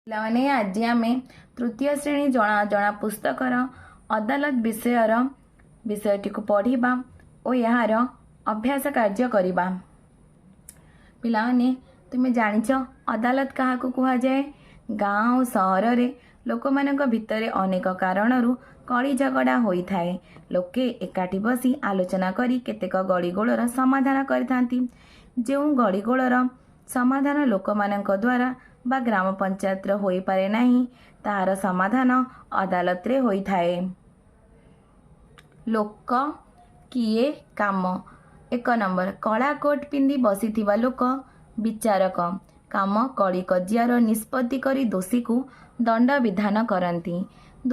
ପିଲାମାନେ ଆଜି ଆମେ ତୃତୀୟ ଶ୍ରେଣୀ ଜଣା ଜଣା ପୁସ୍ତକର ଅଦାଲତ ବିଷୟଟିକୁ ପଢ଼ିବା ଓ ଏହାର ଅଭ୍ୟାସ କାର୍ଯ୍ୟ କରିବା। ପିଲାମାନେ ତୁମେ ଜାଣିଛ ଅଦାଲତ କାହାକୁ କୁହାଯାଏ? ଗାଁ ଓ ସହରରେ ଲୋକମାନଙ୍କ ଭିତରେ ଅନେକ କାରଣରୁ କଳି ଝଗଡ଼ା ହୋଇଥାଏ। ଲୋକେ ଏକାଠି ବସି ଆଲୋଚନା କରି କେତେକ ଗଳିଗୋଳର ସମାଧାନ କରିଥାନ୍ତି। ଯେଉଁ ଗଳିଗୋଳର ସମାଧାନ ଲୋକମାନଙ୍କ ଦ୍ୱାରା ବା ଗ୍ରାମ ପଞ୍ଚାୟତର ହୋଇପାରେ ନାହିଁ, ତାହାର ସମାଧାନ ଅଦାଲତରେ ହୋଇଥାଏ। ଲୋକ କିଏ କାମ। 1 ନମ୍ବର କଳା କୋଟ୍ ପିନ୍ଧି ବସିଥିବା ଲୋକ ବିଚାରକ। କାମ କଳି କଜିଆର ନିଷ୍ପତ୍ତି କରି ଦୋଷୀକୁ ଦଣ୍ଡ ବିଧାନ କରନ୍ତି।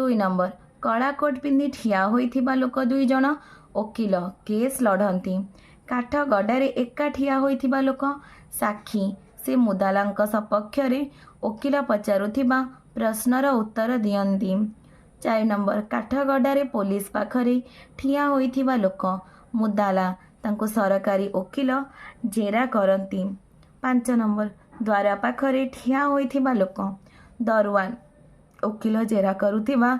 2 ନମ୍ବର କଳା କୋଟ୍ ପିନ୍ଧି ଠିଆ ହୋଇଥିବା ଲୋକ 2 ଜଣ ଓକିଲ କେସ୍ ଲଢ଼ନ୍ତି। କାଠ ଗଡ଼ାରେ ଏକା ଠିଆ ହୋଇଥିବା ଲୋକ ସାକ୍ଷୀ। ସେ ମୁଦାଲାଙ୍କ ସପକ୍ଷରେ ଓକିଲ ପଚାରୁଥିବା ପ୍ରଶ୍ନର ଉତ୍ତର ଦିଅନ୍ତି। 4 ନମ୍ବର କାଠଗଡ଼ାରେ ପୋଲିସ ପାଖରେ ଠିଆ ହୋଇଥିବା ଲୋକ ମୁଦାଲା। ତାଙ୍କୁ ସରକାରୀ ଓକିଲ ଜେରା କରନ୍ତି। 5 ନମ୍ବର ଦ୍ୱାର ପାଖରେ ଠିଆ ହୋଇଥିବା ଲୋକ ଦରୱାନ। ଓକିଲ ଜେରା କରୁଥିବା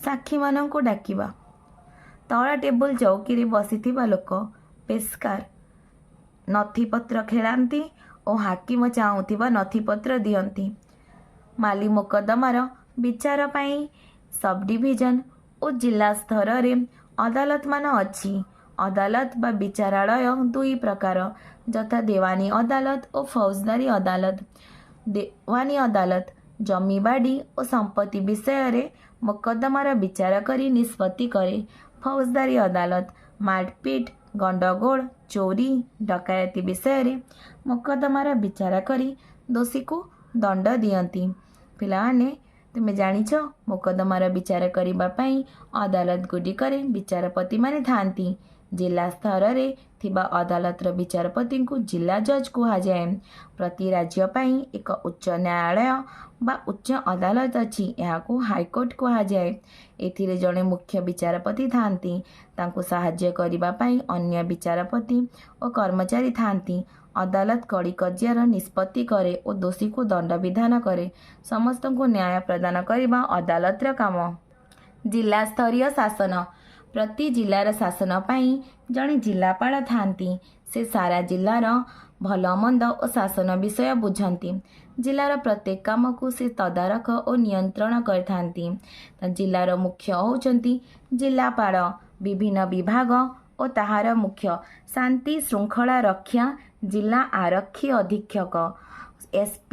ସାକ୍ଷୀମାନଙ୍କୁ ଡାକିବା। ତଳ ଟେବୁଲ ଚୌକିରେ ବସିଥିବା ଲୋକ ପେସ୍କାର। ନଥିପତ୍ର ଖେଳାନ୍ତି ଓ ହାକିମ ଚାହୁଁଥିବା ନଥିପତ୍ର ଦିଅନ୍ତି। ମାଲି ମୋକଦ୍ଦମାର ବିଚାର ପାଇଁ ସବଡିଭିଜନ ଓ ଜିଲ୍ଲା ସ୍ତରରେ ଅଦାଲତମାନ ଅଛି। ଅଦାଲତ ବା ବିଚାରାଳୟ 2 ପ୍ରକାର, ଯଥା ଦେୱାନୀ ଅଦାଲତ ଓ ଫୌଜଦାରୀ ଅଦାଲତ। ଦେୱାନୀ ଅଦାଲତ ଜମିବାଡ଼ି ଓ ସମ୍ପତ୍ତି ବିଷୟରେ ମୋକଦ୍ଦମାର ବିଚାର କରି ନିଷ୍ପତ୍ତି କରେ। ଫୌଜଦାରୀ ଅଦାଲତ ମାରପିଟ, ଗଣ୍ଡଗୋଳ, ଚୋରି, ଡକାୟତି ବିଷୟରେ ମୋକଦ୍ଦମାର ବିଚାର କରି ଦୋଷୀକୁ ଦଣ୍ଡ ଦିଅନ୍ତି। ପିଲାମାନେ ତୁମେ ଜାଣିଛ ମୋକଦ୍ଦମାର ବିଚାର କରିବା ପାଇଁ ଅଦାଲତଗୁଡ଼ିକରେ ବିଚାରପତିମାନେ ଥାନ୍ତି। ଜିଲ୍ଲା ସ୍ତରରେ ଥିବା ଅଦାଲତର ବିଚାରପତିଙ୍କୁ ଜିଲ୍ଲା ଜଜ୍ କୁହାଯାଏ। ପ୍ରତି ରାଜ୍ୟ ପାଇଁ ଏକ ଉଚ୍ଚ ନ୍ୟାୟାଳୟ ବା ଉଚ୍ଚ ଅଦାଲତ ଅଛି। ଏହାକୁ ହାଇକୋର୍ଟ କୁହାଯାଏ। ଏଥିରେ ଜଣେ ମୁଖ୍ୟ ବିଚାରପତି ଥାନ୍ତି। ତାଙ୍କୁ ସାହାଯ୍ୟ କରିବା ପାଇଁ ଅନ୍ୟ ବିଚାରପତି ଓ କର୍ମଚାରୀ ଥାନ୍ତି। ଅଦାଲତ କଳି କଜିଆର ନିଷ୍ପତ୍ତି କରେ ଓ ଦୋଷୀକୁ ଦଣ୍ଡ ବିଧାନ କରେ। ସମସ୍ତଙ୍କୁ ନ୍ୟାୟ ପ୍ରଦାନ କରିବା ଅଦାଲତର କାମ। ଜିଲ୍ଲା ସ୍ତରୀୟ ଶାସନ। ପ୍ରତି ଜିଲ୍ଲାର ଶାସନ ପାଇଁ ଜଣେ ଜିଲ୍ଲାପାଳ ଥାନ୍ତି। ସେ ସାରା ଜିଲ୍ଲାର ଭଲମନ୍ଦ ଓ ଶାସନ ବିଷୟ ବୁଝନ୍ତି। ଜିଲ୍ଲାର ପ୍ରତ୍ୟେକ କାମକୁ ସେ ତଦାରଖ ଓ ନିୟନ୍ତ୍ରଣ କରିଥାନ୍ତି। ଜିଲ୍ଲାର ମୁଖ୍ୟ ହେଉଛନ୍ତି ଜିଲ୍ଲାପାଳ। ବିଭିନ୍ନ ବିଭାଗ ଓ ତାହାର ମୁଖ୍ୟ। ଶାନ୍ତି ଶୃଙ୍ଖଳା ରକ୍ଷା ଜିଲ୍ଲା ଆରକ୍ଷୀ ଅଧୀକ୍ଷକ SP।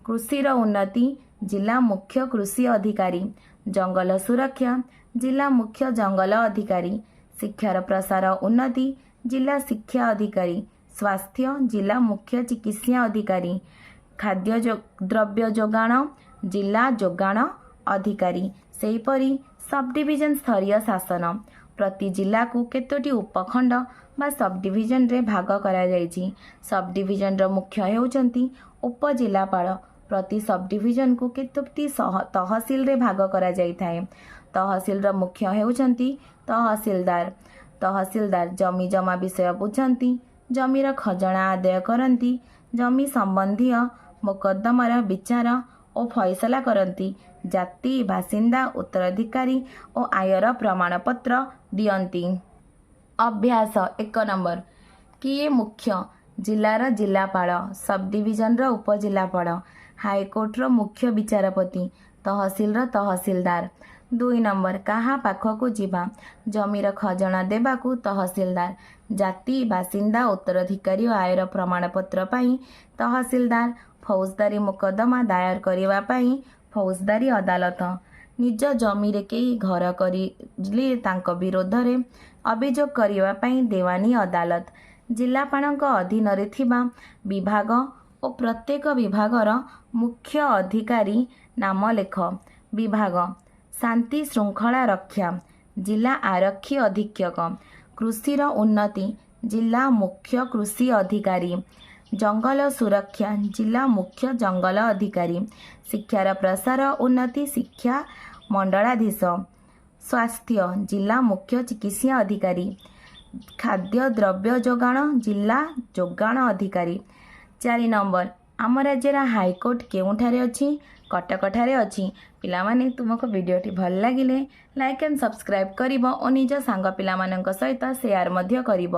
କୃଷିର ଉନ୍ନତି ଜିଲ୍ଲା ମୁଖ୍ୟ କୃଷି ଅଧିକାରୀ। ଜଙ୍ଗଲ ସୁରକ୍ଷା ଜିଲ୍ଲା ମୁଖ୍ୟ ଜଙ୍ଗଲ ଅଧିକାରୀ। ଶିକ୍ଷାର ପ୍ରସାର ଉନ୍ନତି ଜିଲ୍ଲା ଶିକ୍ଷା ଅଧିକାରୀ। ସ୍ୱାସ୍ଥ୍ୟ ଜିଲ୍ଲା ମୁଖ୍ୟ ଚିକିତ୍ସା ଅଧିକାରୀ। ଖାଦ୍ୟ ଦ୍ରବ୍ୟ ଯୋଗାଣ ଜିଲ୍ଲା ଯୋଗାଣ ଅଧିକାରୀ। ସେହିପରି ସବଡିଭିଜନ ସ୍ତରୀୟ ଶାସନ। ପ୍ରତି ଜିଲ୍ଲାକୁ କେତୋଟି ଉପଖଣ୍ଡ ବା ସବଡିଭିଜନରେ ଭାଗ କରାଯାଇଛି। ସବଡିଭିଜନର ମୁଖ୍ୟ ହେଉଛନ୍ତି ଉପଜିଲ୍ଲାପାଳ। ପ୍ରତି ସବଡିଭିଜନକୁ କେତୋଟି ତହସିଲରେ ଭାଗ କରାଯାଇଥାଏ। ତହସିଲର ମୁଖ୍ୟ ହେଉଛନ୍ତି ତହସିଲଦାର। ତହସିଲଦାର ଜମି ଜମା ବିଷୟ ବୁଝନ୍ତି, ଜମିର ଖଜଣା ଆଦାୟ କରନ୍ତି, ଜମି ସମ୍ବନ୍ଧୀୟ ମୋକଦ୍ଦମାର ବିଚାର ଓ ଫଇସଲା କରନ୍ତି, ଜାତି ବାସିନ୍ଦା ଉତ୍ତରାଧିକାରୀ ଓ ଆୟର ପ୍ରମାଣପତ୍ର ଦିଅନ୍ତି। ଅଭ୍ୟାସ। 1 ନମ୍ବର କିଏ ମୁଖ୍ୟ? ଜିଲ୍ଲାର ଜିଲ୍ଲାପାଳ, ସବଡିଭିଜନର ଉପଜିଲ୍ଲାପାଳ, ହାଇକୋର୍ଟର ମୁଖ୍ୟ ବିଚାରପତି, ତହସିଲର ତହସିଲଦାର। 2 ନମ୍ବର କାହା ପାଖକୁ ଯିବା? ଜମିର ଖଜଣା ଦେବାକୁ ତହସିଲଦାର, ଜାତି ବାସିନ୍ଦା ଉତ୍ତରାଧିକାରୀ ଓ ଆୟର ପ୍ରମାଣପତ୍ର ପାଇଁ ତହସିଲଦାର, ଫୌଜଦାରୀ ମୋକଦ୍ଦମା ଦାୟର କରିବା ପାଇଁ ଫୌଜଦାରୀ ଅଦାଲତ। ନିଜ ଜମିରେ କେହି ଘର କରିଲେ ତାଙ୍କ ବିରୋଧରେ ଅଭିଯୋଗ କରିବା ପାଇଁ ଦେୱାନୀ ଅଦାଲତ। ଜିଲ୍ଲାପାଳଙ୍କ ଅଧୀନରେ ଥିବା ବିଭାଗ ଓ ପ୍ରତ୍ୟେକ ବିଭାଗର ମୁଖ୍ୟ ଅଧିକାରୀ ନାମ ଲେଖ। ବିଭାଗ। ଶାନ୍ତି ଶୃଙ୍ଖଳା ରକ୍ଷା ଜିଲ୍ଲା ଆରକ୍ଷୀ ଅଧୀକ୍ଷକ। କୃଷିର ଉନ୍ନତି ଜିଲ୍ଲା ମୁଖ୍ୟ କୃଷି ଅଧିକାରୀ। ଜଙ୍ଗଲ ସୁରକ୍ଷା ଜିଲ୍ଲା ମୁଖ୍ୟ ଜଙ୍ଗଲ ଅଧିକାରୀ। ଶିକ୍ଷାର ପ୍ରସାର ଉନ୍ନତି ଶିକ୍ଷା ମଣ୍ଡଳାଧୀଶ। ସ୍ୱାସ୍ଥ୍ୟ ଜିଲ୍ଲା ମୁଖ୍ୟ ଚିକିତ୍ସା ଅଧିକାରୀ। ଖାଦ୍ୟ ଦ୍ରବ୍ୟ ଯୋଗାଣ ଜିଲ୍ଲା ଯୋଗାଣ ଅଧିକାରୀ। 4 ନମ୍ବର ଆମ ରାଜ୍ୟର ହାଇକୋର୍ଟ କେଉଁଠାରେ ଅଛି? କଟକଠାରେ ଅଛି। ପିଲାମାନେ ତୁମକୁ ଭିଡ଼ିଓଟି ଭଲ ଲାଗିଲେ ଲାଇକ୍ ଆଣ୍ଡ ସବସ୍କ୍ରାଇବ୍ କରିବ ଓ ନିଜ ସାଙ୍ଗ ପିଲାମାନଙ୍କ ସହିତ ସେୟାର ମଧ୍ୟ କରିବ।